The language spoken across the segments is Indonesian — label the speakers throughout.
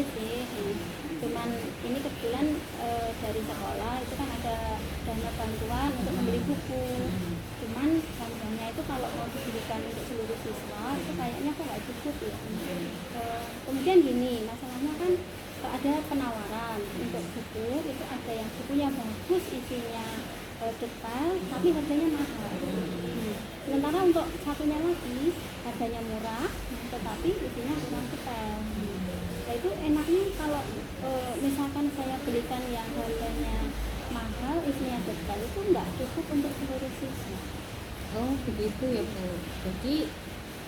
Speaker 1: sih. Cuman ini kebetulan dari sekolah itu kan ada dana bantuan untuk membeli buku. Cuman bantuannya itu kalau mau diberikan untuk seluruh siswa itu kayaknya kok nggak cukup ya. Kemudian gini, masalahnya kan ada penawaran untuk buku itu, ada yang bukunya bagus, isinya detail, tapi harganya mahal. Sementara untuk satunya lagi harganya murah, tetapi isinya kurang detail. Nah itu enaknya kalau misalkan saya belikan yang harganya mahal, isinya detail, itu nggak cukup untuk seluruh siswa.
Speaker 2: Oh begitu ya Bu. Jadi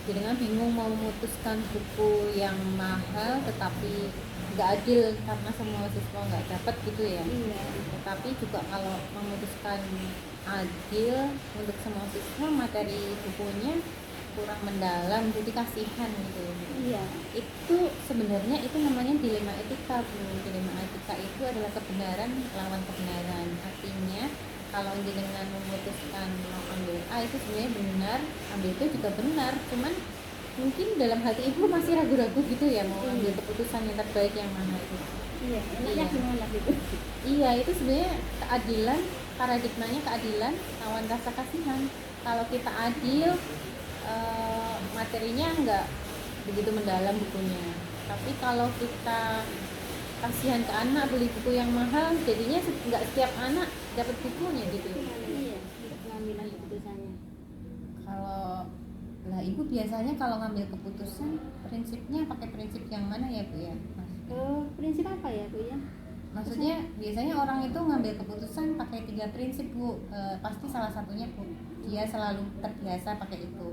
Speaker 2: jenengan bingung mau memutuskan buku yang mahal tetapi nggak adil karena semua siswa nggak dapat gitu ya.
Speaker 1: Iya.
Speaker 2: Tetapi juga kalau memutuskan adil untuk semua siswa, materi bukunya kurang mendalam, jadi kasihan gitu.
Speaker 1: Iya.
Speaker 2: Itu sebenarnya itu namanya dilema etika Bu. Dilema etika itu adalah kebenaran lawan kebenaran. Artinya kalau jenengan memutuskan mau ambil A itu sebenarnya benar, ambil itu juga benar, cuman mungkin dalam hati ibu masih ragu-ragu gitu ya mau ambil keputusan yang terbaik yang mana itu.
Speaker 1: Iya, enaknya gimana gitu?
Speaker 2: Iya, itu sebenarnya keadilan, paradigmanya keadilan lawan rasa kasihan. Kalau kita adil, materinya nggak begitu mendalam bukunya. Tapi kalau kita kasihan ke anak beli buku yang mahal, jadinya nggak setiap anak dapat bukunya gitu.
Speaker 1: Iya, untuk pengambilan keputusannya.
Speaker 2: Kalau lah ibu biasanya kalau ngambil keputusan prinsipnya pakai prinsip yang mana ya Bu ya?
Speaker 1: Prinsip apa ya Bu ya?
Speaker 2: Maksudnya biasanya orang itu ngambil keputusan pakai 3 prinsip Bu. Pasti salah satunya Bu, dia selalu terbiasa pakai itu.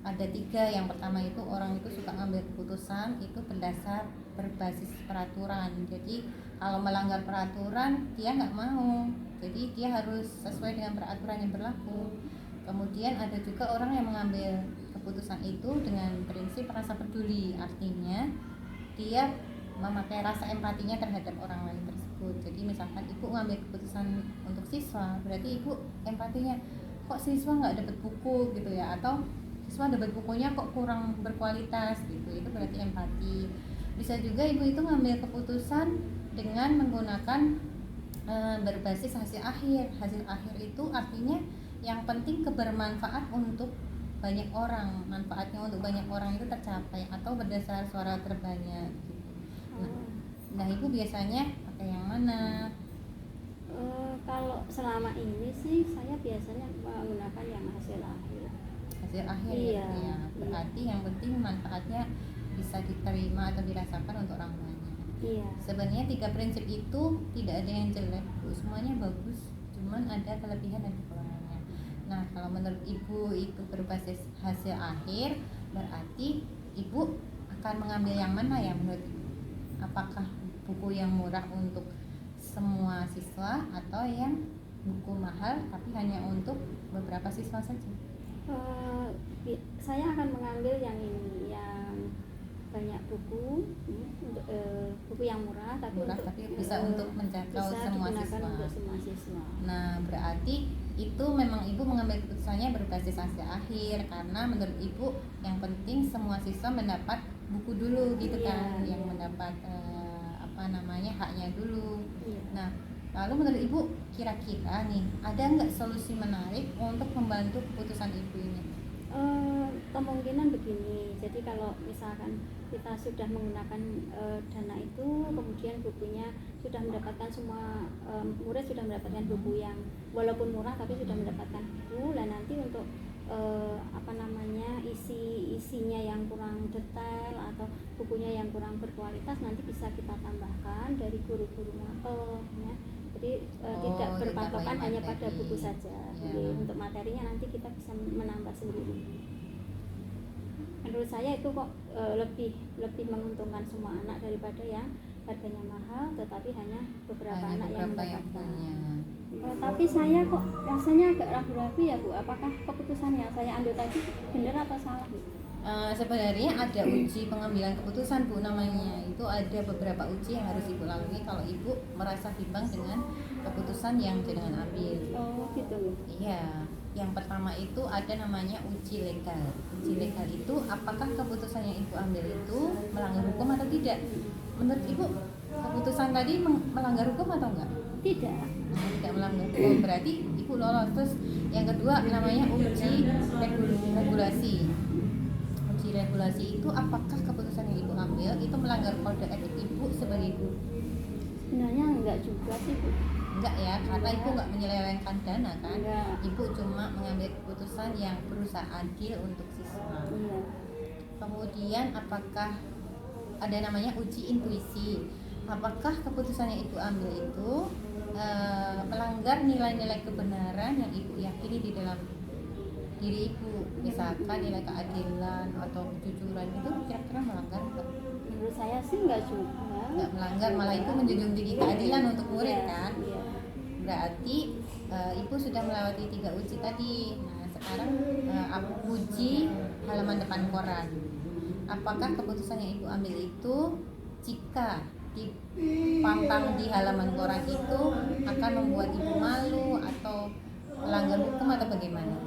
Speaker 2: Ada 3. Yang pertama itu orang itu suka ngambil keputusan itu berdasar berbasis peraturan. Jadi kalau melanggar peraturan dia nggak mau, jadi dia harus sesuai dengan peraturan yang berlaku. Kemudian ada juga orang yang mengambil keputusan itu dengan prinsip rasa peduli, artinya dia memakai rasa empatinya terhadap orang lain tersebut. Jadi misalkan ibu ngambil keputusan untuk siswa, berarti ibu empatinya kok siswa nggak dapat buku gitu ya, atau siswa dapat bukunya kok kurang berkualitas gitu, itu berarti empati. Bisa juga ibu itu ngambil keputusan dengan menggunakan berbasis hasil akhir. Hasil akhir itu artinya yang penting kebermanfaat untuk banyak orang, manfaatnya untuk banyak orang itu tercapai, atau berdasar suara terbanyak gitu. Nah ibu biasanya pakai yang mana?
Speaker 1: Kalau selama ini sih saya biasanya menggunakan yang hasil akhir.
Speaker 2: Hasil akhir
Speaker 1: Iya,
Speaker 2: gitu ya. Berarti yang penting manfaatnya bisa diterima atau dirasakan untuk orang banyak.
Speaker 1: Iya.
Speaker 2: Sebenarnya 3 prinsip itu tidak ada yang jelek Bu, semuanya bagus, cuman ada kelebihan dan kekurangannya. Nah kalau menurut ibu itu berbasis hasil akhir, berarti ibu akan mengambil yang mana ya menurut ibu? Apakah buku yang murah untuk semua siswa atau yang buku mahal tapi hanya untuk beberapa siswa saja?
Speaker 1: Saya akan mengambil yang ini, yang banyak buku, untuk buku yang murah tapi
Speaker 2: bisa untuk menjangkau semua siswa.
Speaker 1: Untuk semua siswa.
Speaker 2: Nah berarti itu memang ibu mengambil keputusannya berbasis hasil akhir, karena menurut ibu yang penting semua siswa mendapat buku dulu gitu kan, yang mendapat haknya dulu. Nah lalu menurut ibu kira-kira nih ada nggak solusi menarik untuk membantu keputusan ibu ini?
Speaker 1: Kemungkinan begini, jadi kalau misalkan kita sudah menggunakan dana itu, kemudian bukunya sudah mendapatkan semua murid sudah mendapatkan buku yang walaupun murah tapi sudah mendapatkan buku, dan nanti untuk isinya yang kurang detail atau bukunya yang kurang berkualitas nanti bisa kita tambahkan dari guru-guru mapel ya. Jadi tidak berpatokan hanya pada buku saja. Jadi untuk materinya nanti kita bisa menambah sendiri. Menurut saya itu kok lebih menguntungkan semua anak daripada yang harganya mahal tetapi hanya beberapa anak yang mendapatkan. Tapi saya kok rasanya agak ragu-ragu ya Bu, apakah keputusan yang saya ambil tadi benar atau salah Bu?
Speaker 2: Sebenarnya ada uji pengambilan keputusan Bu namanya. Itu ada beberapa uji yang harus ibu lalui kalau ibu merasa bimbang dengan keputusan yang jenengan ambil.
Speaker 1: Oh gitu.
Speaker 2: Iya. Yang pertama itu ada namanya uji legal. Uji legal itu apakah keputusan yang ibu ambil itu melanggar hukum atau tidak. menurut Ibu keputusan tadi melanggar hukum atau enggak?
Speaker 1: Tidak.
Speaker 2: Tidak melanggar hukum, berarti Ibu lolos. Terus yang kedua namanya uji regulasi. Uji regulasi itu apakah keputusan yang Ibu ambil itu melanggar kode etik Ibu sebagai guru?
Speaker 1: Sebenarnya enggak juga sih, Bu.
Speaker 2: Enggak ya, karena Ibu enggak menyelewengkan dana kan?
Speaker 1: Enggak.
Speaker 2: Ibu cuma mengambil keputusan yang berusaha adil untuk siswa.
Speaker 1: Iya.
Speaker 2: Kemudian apakah ada namanya uji intuisi? Apakah keputusan yang Ibu ambil itu melanggar nilai-nilai kebenaran yang Ibu yakini di dalam diri Ibu? Misalkan nilai keadilan atau kejujuran itu kira-kira melanggar enggak?
Speaker 1: Menurut saya sih enggak juga.
Speaker 2: Enggak melanggar, malah itu menjunjung tinggi keadilan untuk murid
Speaker 1: Iya,
Speaker 2: kan?
Speaker 1: iya.
Speaker 2: Berarti Ibu sudah melewati 3 uji tadi. Nah sekarang uji halaman depan koran. Apakah keputusan yang Ibu ambil itu jika dipampang di halaman koran itu akan membuat Ibu malu atau melanggar hukum atau bagaimana?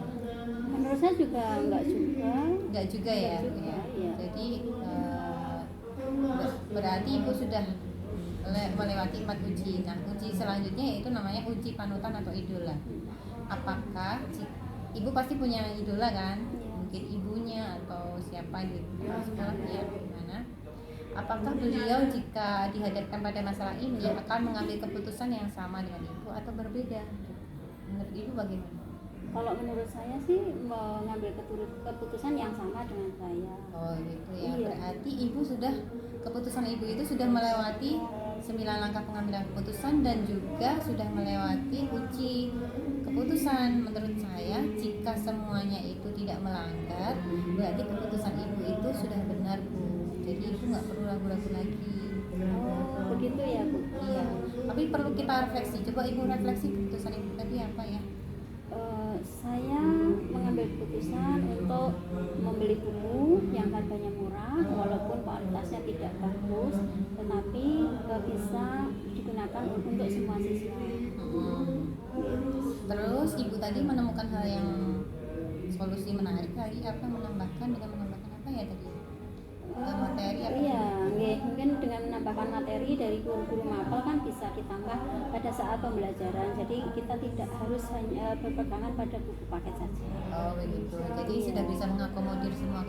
Speaker 1: Menurut saya juga enggak juga.
Speaker 2: Enggak juga ya.
Speaker 1: Enggak juga,
Speaker 2: Ya.
Speaker 1: iya.
Speaker 2: Jadi berarti Ibu sudah melewati 4 uji. Nah uji selanjutnya yaitu namanya uji panutan atau idola. Apakah Ibu pasti punya idola kan?
Speaker 1: Iya.
Speaker 2: Mungkin ibunya atau siapa gitu, sekolahnya gimana? Apakah beliau jika dihadapkan pada masalah ini akan mengambil keputusan yang sama dengan Ibu atau berbeda? Menurut Ibu bagaimana?
Speaker 1: Kalau menurut saya sih mengambil keputusan yang sama dengan saya.
Speaker 2: Oh gitu ya.
Speaker 1: Iya.
Speaker 2: Berarti Ibu sudah, keputusan Ibu itu sudah melewati 9 langkah pengambilan keputusan dan juga sudah melewati uji keputusan. Menurut saya jika semuanya itu tidak melanggar, berarti keputusan Ibu itu sudah benar, Bu. Jadi Ibu nggak perlu ragu-ragu lagi.
Speaker 1: Oh, begitu ya, Bu.
Speaker 2: Iya. Tapi perlu kita refleksi. Coba Ibu refleksi keputusan Ibu tadi apa ya?
Speaker 1: Saya mengambil keputusan untuk membeli buku yang harganya murah walaupun kualitasnya tidak bagus, tetapi bisa digunakan untuk semua siswa.
Speaker 2: Terus Ibu tadi menemukan hal yang solusi menarik lagi, apa menambahkan apa ya tadi? Materi apa?
Speaker 1: Iya, mungkin dengan menambahkan materi dari guru-guru mapel kan bisa ditambah pada saat pembelajaran. Jadi kita tidak harus hanya berpegangan pada buku paket saja.
Speaker 2: Oh begitu. Jadi sudah bisa mengakomodir semua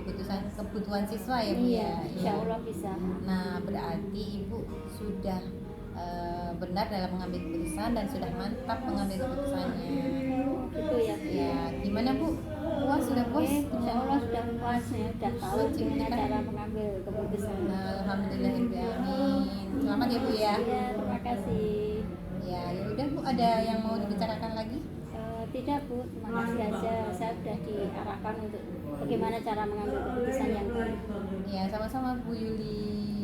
Speaker 2: kebutuhan siswa ya Bu
Speaker 1: Iya,
Speaker 2: ya.
Speaker 1: insya Allah bisa.
Speaker 2: Nah berarti Ibu sudah benar dalam mengambil keputusan dan sudah mantap mengambil keputusannya.
Speaker 1: Gitu ya.
Speaker 2: Ya gimana Bu? Puas, sudah puas?
Speaker 1: Insya Allah sudah puas ya, sudah tahu gimana cara mengambil keputusan.
Speaker 2: Alhamdulillahirrahmanirrahim. Selamat ya Bu ya.
Speaker 1: Iya, terima kasih.
Speaker 2: Ya udah Bu, ada yang mau dibicarakan lagi?
Speaker 1: Tidak Bu, terima kasih aja. Saya sudah diarahkan untuk bagaimana cara mengambil keputusan yang baik.
Speaker 2: Ya sama-sama Bu Yuli.